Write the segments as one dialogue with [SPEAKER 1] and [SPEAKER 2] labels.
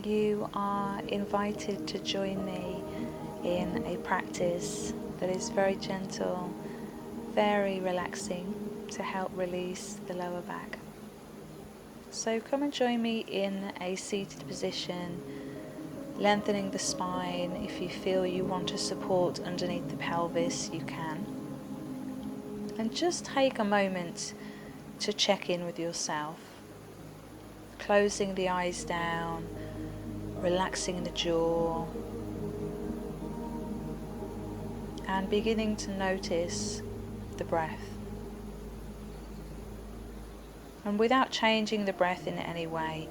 [SPEAKER 1] you are invited to join me in a practice that is very gentle, very relaxing to help release the lower back. So come and join me in a seated position, lengthening the spine. If you feel you want to support underneath the pelvis, you can. And just take a moment to check in with yourself, closing the eyes down, relaxing the jaw, and beginning to notice the breath. And without changing the breath in any way,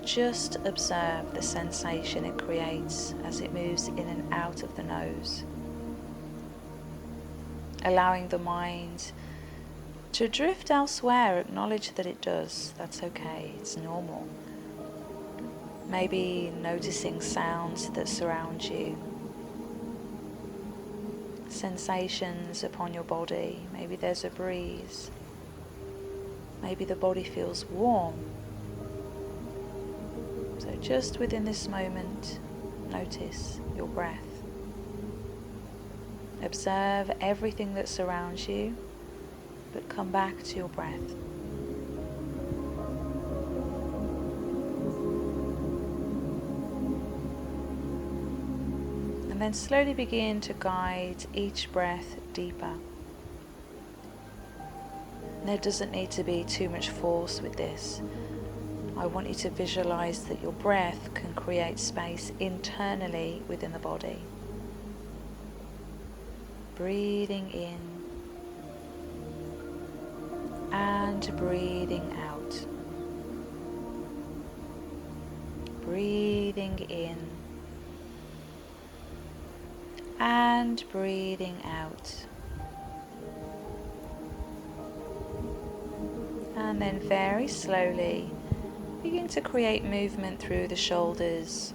[SPEAKER 1] just observe the sensation it creates as it moves in and out of the nose. Allowing the mind to drift elsewhere, acknowledge that it does. That's okay, it's normal. Maybe noticing sounds that surround you, sensations upon your body. Maybe there's a breeze. Maybe the body feels warm. So just within this moment, notice your breath. Observe everything that surrounds you, but come back to your breath. And then slowly begin to guide each breath deeper. There doesn't need to be too much force with this. I want you to visualize that your breath can create space internally within the body. Breathing in and breathing out. Breathing in and breathing out. And then very slowly begin to create movement through the shoulders,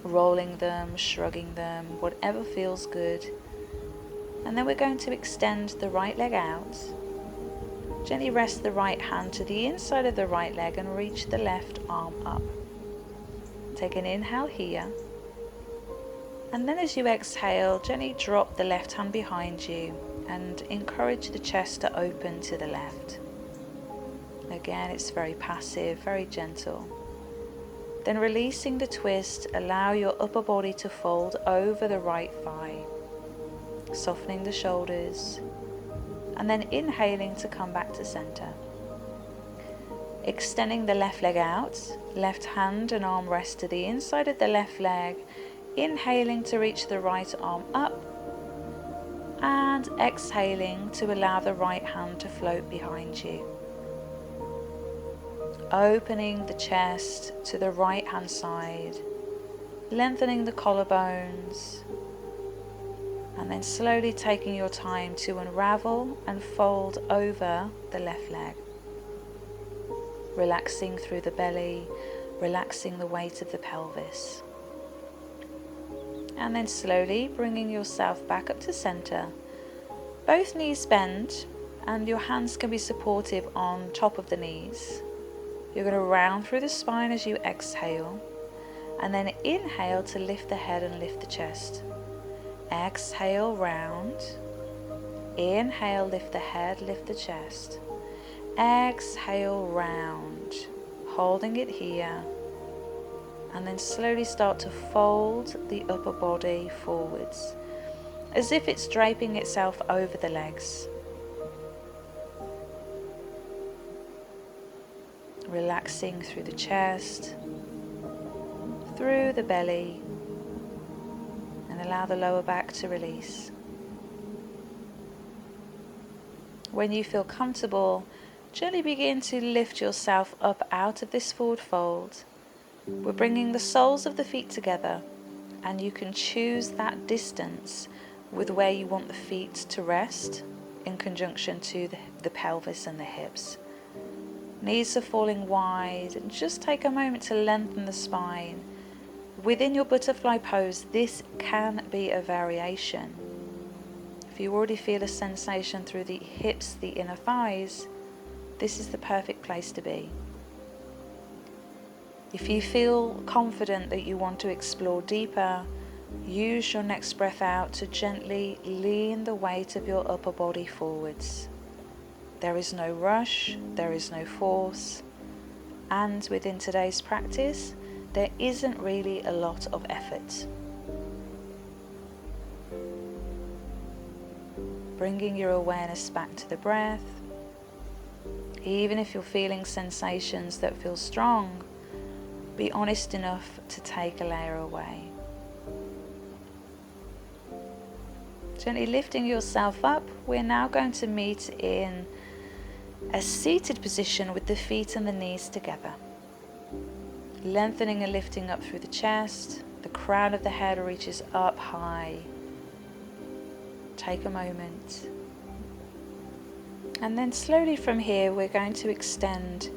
[SPEAKER 1] rolling them, shrugging them, whatever feels good. And then we're going to extend the right leg out. Gently rest the right hand to the inside of the right leg and reach the left arm up. Take an inhale here. And then as you exhale, gently drop the left hand behind you and encourage the chest to open to the left. Again, it's very passive, very gentle. Then releasing the twist, allow your upper body to fold over the right thigh, softening the shoulders, and then inhaling to come back to center. Extending the left leg out, left hand and arm rest to the inside of the left leg, inhaling to reach the right arm up, and exhaling to allow the right hand to float behind you. Opening the chest to the right hand side, lengthening the collarbones, and then slowly taking your time to unravel and fold over the left leg. Relaxing through the belly, relaxing the weight of the pelvis. And then slowly bringing yourself back up to center. Both knees bend and your hands can be supportive on top of the knees. You're going to round through the spine as you exhale, and then inhale to lift the head and lift the chest. Exhale, round. Inhale, lift the head, lift the chest. Exhale, round. Holding it here. And then slowly start to fold the upper body forwards, as if it's draping itself over the legs. Relaxing through the chest, through the belly, and allow the lower back to release. When you feel comfortable, gently begin to lift yourself up out of this forward fold. We're bringing the soles of the feet together, and you can choose that distance with where you want the feet to rest in conjunction to the pelvis and the hips. Knees are falling wide, and just take a moment to lengthen the spine. Within your butterfly pose, this can be a variation. If you already feel a sensation through the hips, the inner thighs, this is the perfect place to be. If you feel confident that you want to explore deeper, use your next breath out to gently lean the weight of your upper body forwards. There is no rush, there is no force, and within today's practice, there isn't really a lot of effort. Bringing your awareness back to the breath. Even if you're feeling sensations that feel strong, be honest enough to take a layer away. Gently lifting yourself up, we're now going to meet in a seated position with the feet and the knees together. Lengthening and lifting up through the chest, the crown of the head reaches up high. Take a moment. And then slowly from here, we're going to extend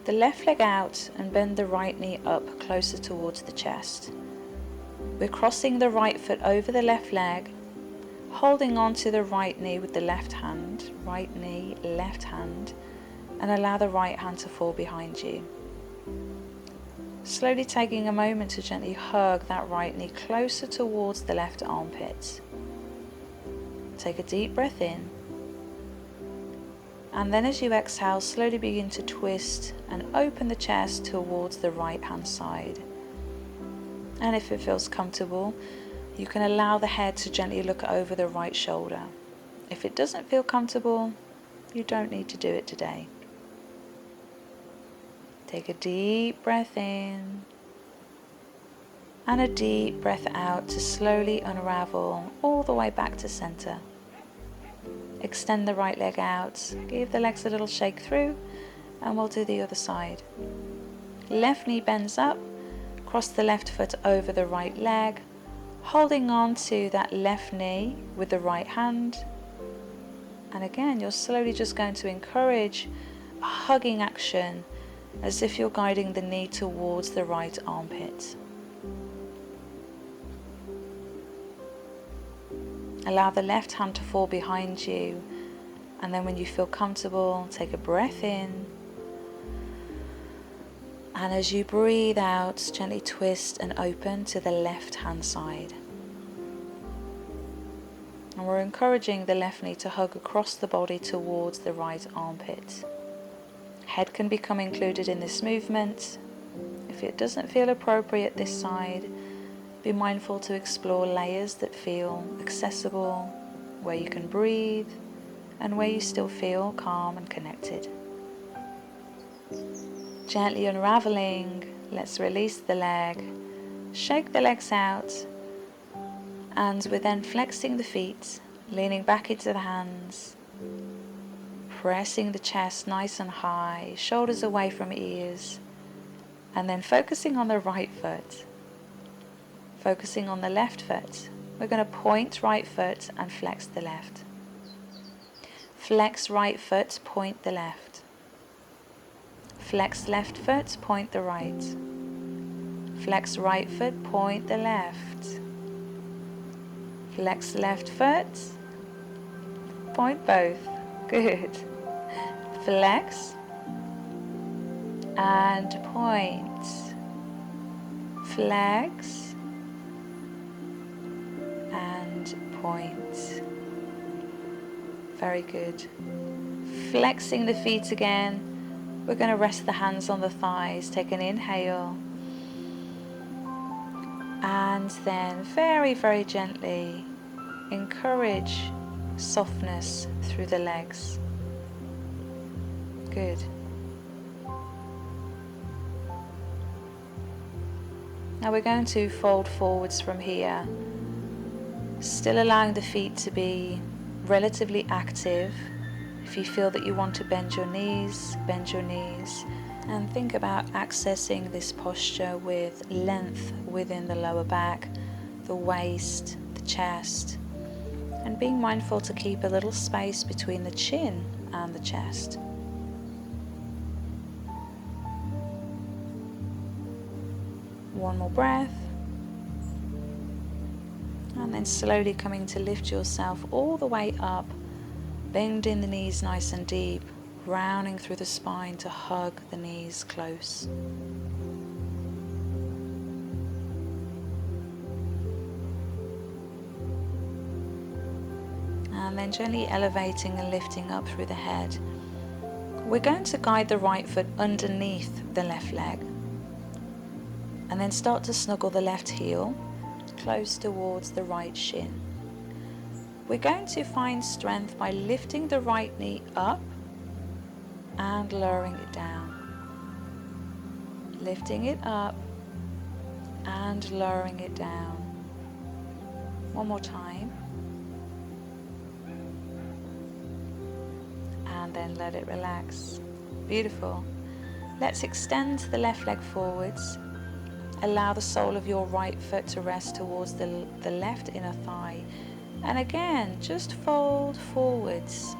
[SPEAKER 1] the left leg out and bend the right knee up closer towards the chest. We're crossing the right foot over the left leg, holding on to the right knee with the left hand, right knee, left hand, and allow the right hand to fall behind you. Slowly taking a moment to gently hug that right knee closer towards the left armpit. Take a deep breath in. And then as you exhale, slowly begin to twist and open the chest towards the right hand side. And if it feels comfortable, you can allow the head to gently look over the right shoulder. If it doesn't feel comfortable, you don't need to do it today. Take a deep breath in and a deep breath out to slowly unravel all the way back to center. Extend the right leg out, give the legs a little shake through, and we'll do the other side. Left knee bends up, cross the left foot over the right leg, holding on to that left knee with the right hand. And again, you're slowly just going to encourage a hugging action as if you're guiding the knee towards the right armpit. Allow the left hand to fall behind you, and then when you feel comfortable, take a breath in, and as you breathe out, gently twist and open to the left hand side. And we're encouraging the left knee to hug across the body towards the right armpit. Head can become included in this movement. If it doesn't feel appropriate this side, be mindful to explore layers that feel accessible, where you can breathe, and where you still feel calm and connected. Gently unraveling, let's release the leg, shake the legs out, and we're then flexing the feet, leaning back into the hands, pressing the chest nice and high, shoulders away from ears, and then focusing on the right foot. Focusing on the left foot, we're going to point right foot and flex the left. Flex right foot, point the left. Flex left foot, point the right. Flex right foot, point the left. Flex left foot, point both. Good. Flex and point. Flex and point. Very good. Flexing the feet again. We're going to rest the hands on the thighs. Take an inhale. And then very, very gently encourage softness through the legs. Good. Now we're going to fold forwards from here, still allowing the feet to be relatively active. If you feel that you want to bend your knees, and think about accessing this posture with length within the lower back, the waist, the chest, and being mindful to keep a little space between the chin and the chest. One more breath, and then slowly coming to lift yourself all the way up, bending the knees nice and deep, rounding through the spine to hug the knees close. and then gently elevating and lifting up through the head. We're going to guide the right foot underneath the left leg, and then start to snuggle the left heel close towards the right shin. We're going to find strength by lifting the right knee up and lowering it down. Lifting it up and lowering it down. One more time. And then let it relax. Beautiful. Let's extend the left leg forwards. Allow the sole of your right foot to rest towards the left inner thigh. And again, just fold forwards.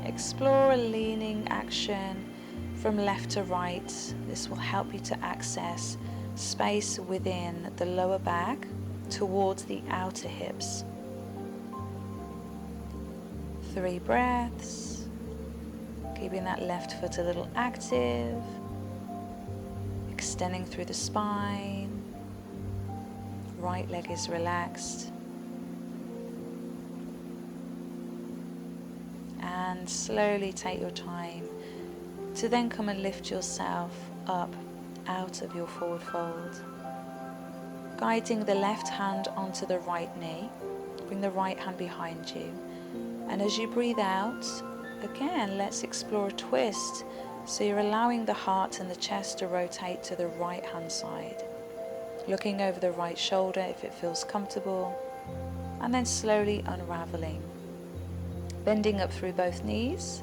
[SPEAKER 1] Explore a leaning action from left to right. This will help you to access space within the lower back towards the outer hips. 3 breaths. Keeping that left foot a little active. Extending through the spine. Right leg is relaxed. And slowly take your time to then come and lift yourself up out of your forward fold. Guiding the left hand onto the right knee. Bring the right hand behind you. And as you breathe out, again, let's explore a twist. So you're allowing the heart and the chest to rotate to the right hand side. Looking over the right shoulder if it feels comfortable. And then slowly unraveling. Bending up through both knees.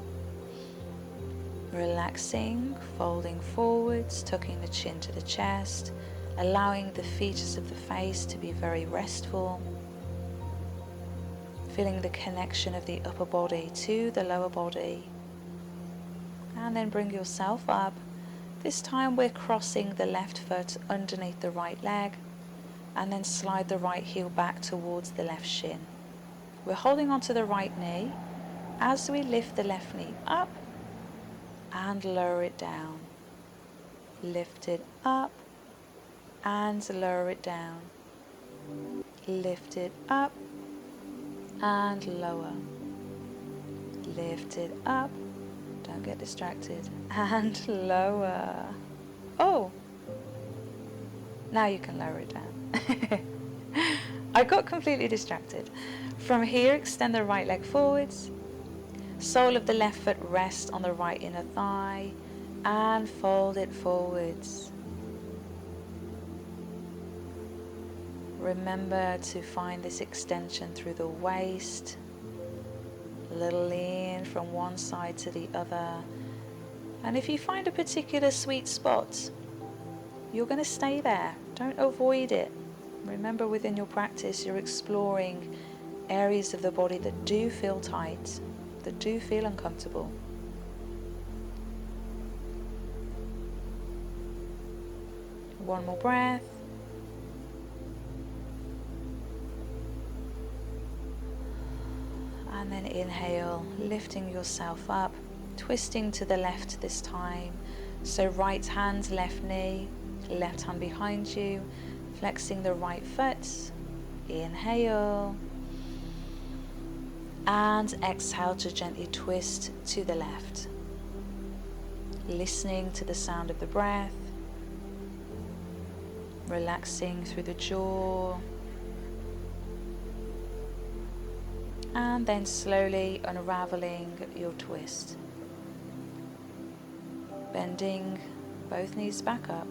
[SPEAKER 1] Relaxing, folding forwards, tucking the chin to the chest. Allowing the features of the face to be very restful. Feeling the connection of the upper body to the lower body. And then bring yourself up. This time we're crossing the left foot underneath the right leg. And then slide the right heel back towards the left shin. We're holding onto the right knee as we lift the left knee up and lower it down. Lift it up and lower it down. Lift it up and lower. Lift it up. Don't get distracted. And lower. Oh! Now you can lower it down. I got completely distracted. From here, extend the right leg forwards. Sole of the left foot rest on the right inner thigh. And fold it forwards. Remember to find this extension through the waist. A little lean from one side to the other. And if you find a particular sweet spot, you're going to stay there. Don't avoid it. Remember, within your practice, you're exploring areas of the body that do feel tight, that do feel uncomfortable. One more breath. And then inhale, lifting yourself up, twisting to the left this time. So right hand, left knee, left hand behind you, flexing the right foot. Inhale. And exhale to gently twist to the left. Listening to the sound of the breath. Relaxing through the jaw. And then slowly unraveling your twist. Bending both knees back up.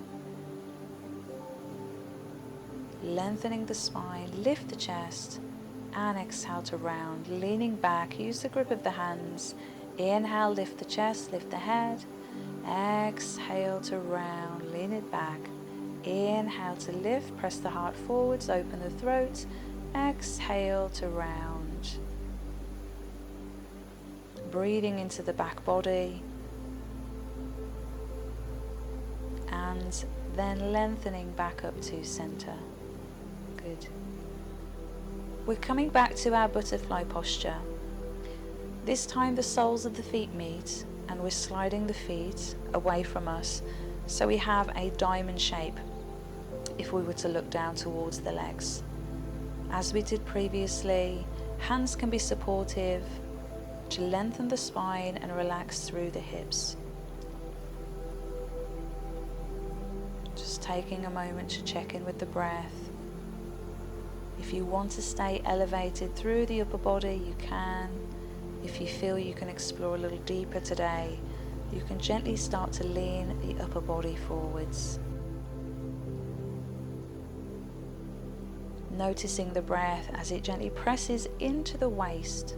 [SPEAKER 1] Lengthening the spine, lift the chest, and exhale to round. Leaning back, use the grip of the hands. Inhale, lift the chest, lift the head. Exhale to round, lean it back. Inhale to lift, press the heart forwards, open the throat. Exhale to round. Breathing into the back body. And then lengthening back up to center. Good. We're coming back to our butterfly posture. This time the soles of the feet meet and we're sliding the feet away from us so we have a diamond shape if we were to look down towards the legs. As we did previously, Hands can be supportive to lengthen the spine and relax through the hips. Just taking a moment to check in with the breath. If you want to stay elevated through the upper body, you can. If you feel you can explore a little deeper today, you can gently start to lean the upper body forwards. Noticing the breath as it gently presses into the waist.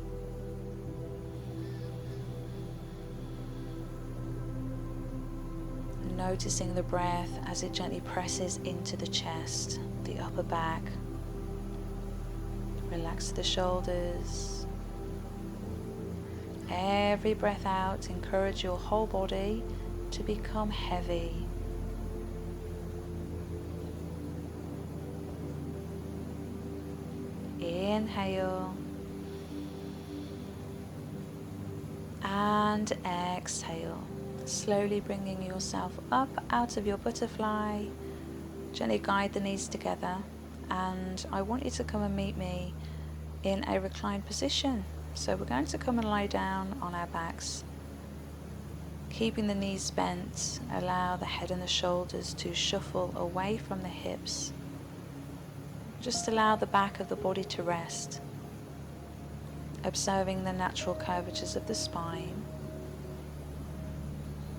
[SPEAKER 1] Noticing the breath as it gently presses into the chest, the upper back. Relax the shoulders. Every breath out, encourage your whole body to become heavy. Inhale and exhale, slowly bringing yourself up out of your butterfly. Gently guide the knees together, and I want you to come and meet me in a reclined position. So we're going to come and lie down on our backs, keeping the knees bent. Allow the head and the shoulders to shuffle away from the hips. Just allow the back of the body to rest, observing the natural curvatures of the spine.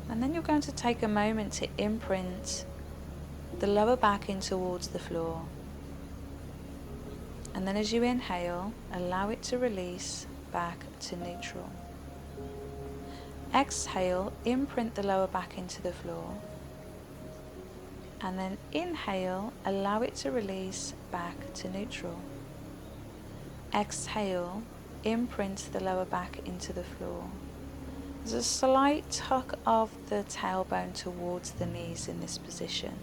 [SPEAKER 1] And then you're going to take a moment to imprint the lower back in towards the floor. And then as you inhale, allow it to release back to neutral. Exhale, imprint the lower back into the floor. And then inhale, allow it to release back to neutral. Exhale, imprint the lower back into the floor. There's a slight tuck of the tailbone towards the knees in this position,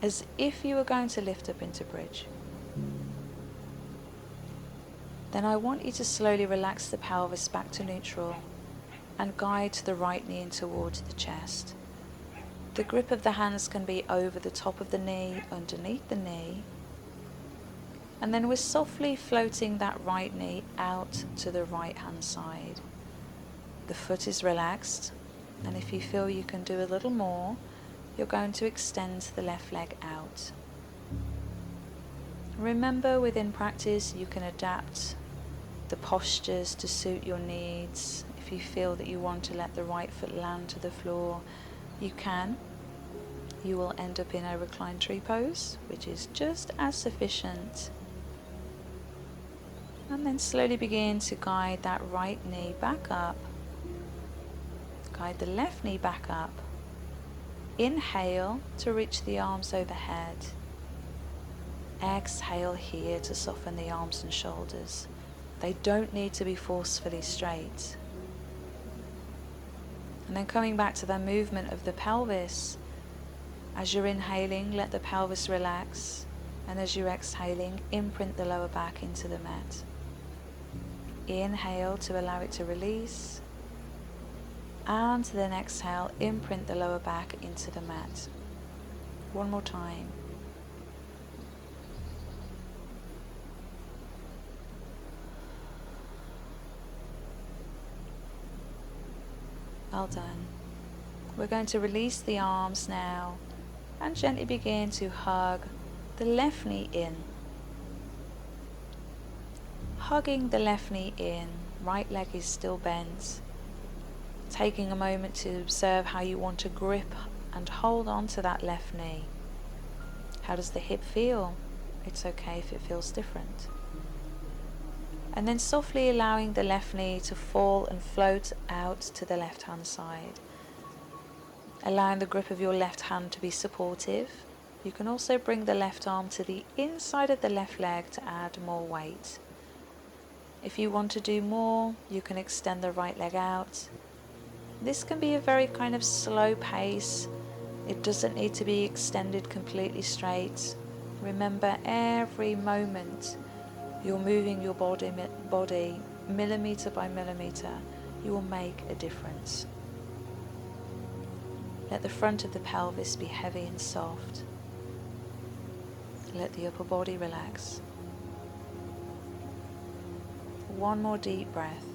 [SPEAKER 1] as if you were going to lift up into bridge. Then I want you to slowly relax the pelvis back to neutral and guide the right knee in towards the chest. The grip of the hands can be over the top of the knee, underneath the knee. And then we're softly floating that right knee out to the right hand side. The foot is relaxed, and if you feel you can do a little more, you're going to extend the left leg out. Remember, within practice, you can adapt the postures to suit your needs. If you feel that you want to let the right foot land to the floor, you can. You will end up in a reclined tree pose, which is just as sufficient. And then slowly begin to guide that right knee back up. Guide the left knee back up. Inhale to reach the arms overhead. Exhale here to soften the arms and shoulders. They don't need to be forcefully straight. And then coming back to the movement of the pelvis. As you're inhaling, let the pelvis relax. And as you're exhaling, imprint the lower back into the mat. Inhale to allow it to release. And then exhale, imprint the lower back into the mat. One more time. Well done. We're going to release the arms now and gently begin to hug the left knee in. Hugging the left knee in, right leg is still bent. Taking a moment to observe how you want to grip and hold on to that left knee. How does the hip feel? It's okay if it feels different. And then softly allowing the left knee to fall and float out to the left hand side. Allowing the grip of your left hand to be supportive. You can also bring the left arm to the inside of the left leg to add more weight. If you want to do more, you can extend the right leg out. This can be a very kind of slow pace. It doesn't need to be extended completely straight. Remember, every moment you're moving your body millimeter by millimeter, you will make a difference. Let the front of the pelvis be heavy and soft. Let the upper body relax. one more deep breath.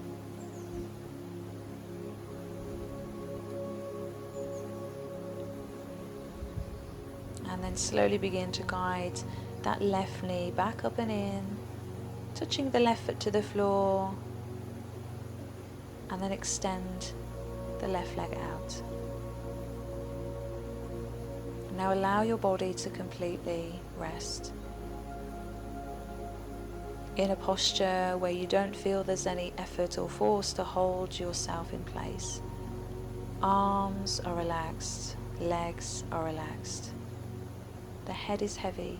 [SPEAKER 1] And then slowly begin to guide that left knee back up and in, touching the left foot to the floor, and then extend the left leg out. Now allow your body to completely rest. In a posture where you don't feel there's any effort or force to hold yourself in place. Arms are relaxed, legs are relaxed. The head is heavy.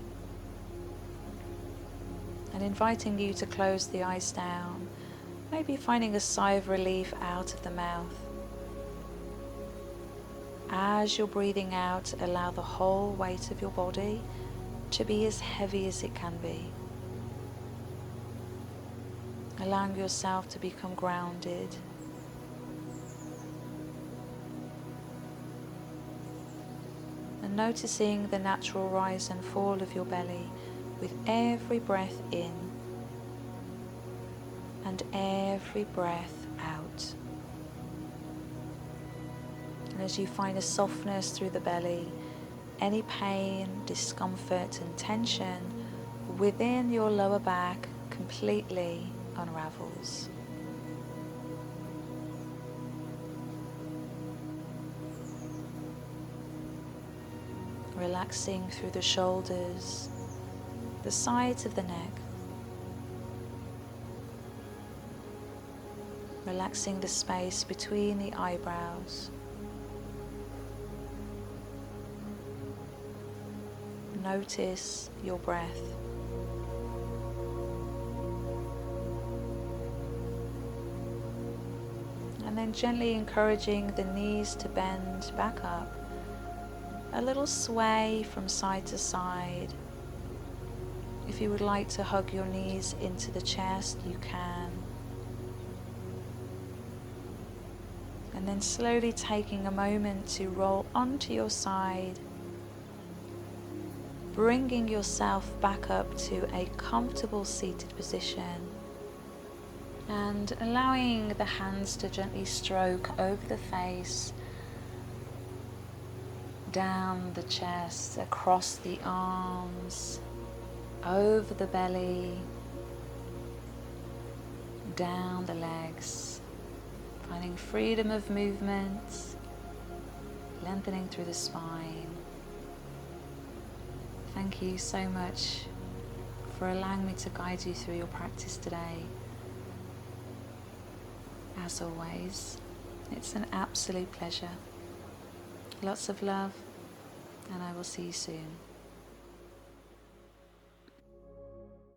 [SPEAKER 1] And inviting you to close the eyes down, maybe finding a sigh of relief out of the mouth. As you're breathing out, allow the whole weight of your body to be as heavy as it can be. Allowing yourself to become grounded. And noticing the natural rise and fall of your belly with every breath in and every breath out. And as you find a softness through the belly, any pain, discomfort and tension within your lower back completely unravels. Relaxing through the shoulders, the sides of the neck. Relaxing the space between the eyebrows. Notice your breath. And then gently encouraging the knees to bend back up. A little sway from side to side. If you would like to hug your knees into the chest, you can. And then slowly taking a moment to roll onto your side, bringing yourself back up to a comfortable seated position and allowing the hands to gently stroke over the face, down the chest, across the arms, over the belly, down the legs, finding freedom of movement, lengthening through the spine. Thank you so much for allowing me to guide you through your practice today. As always, it's an absolute pleasure. Lots of love, and I will see you soon.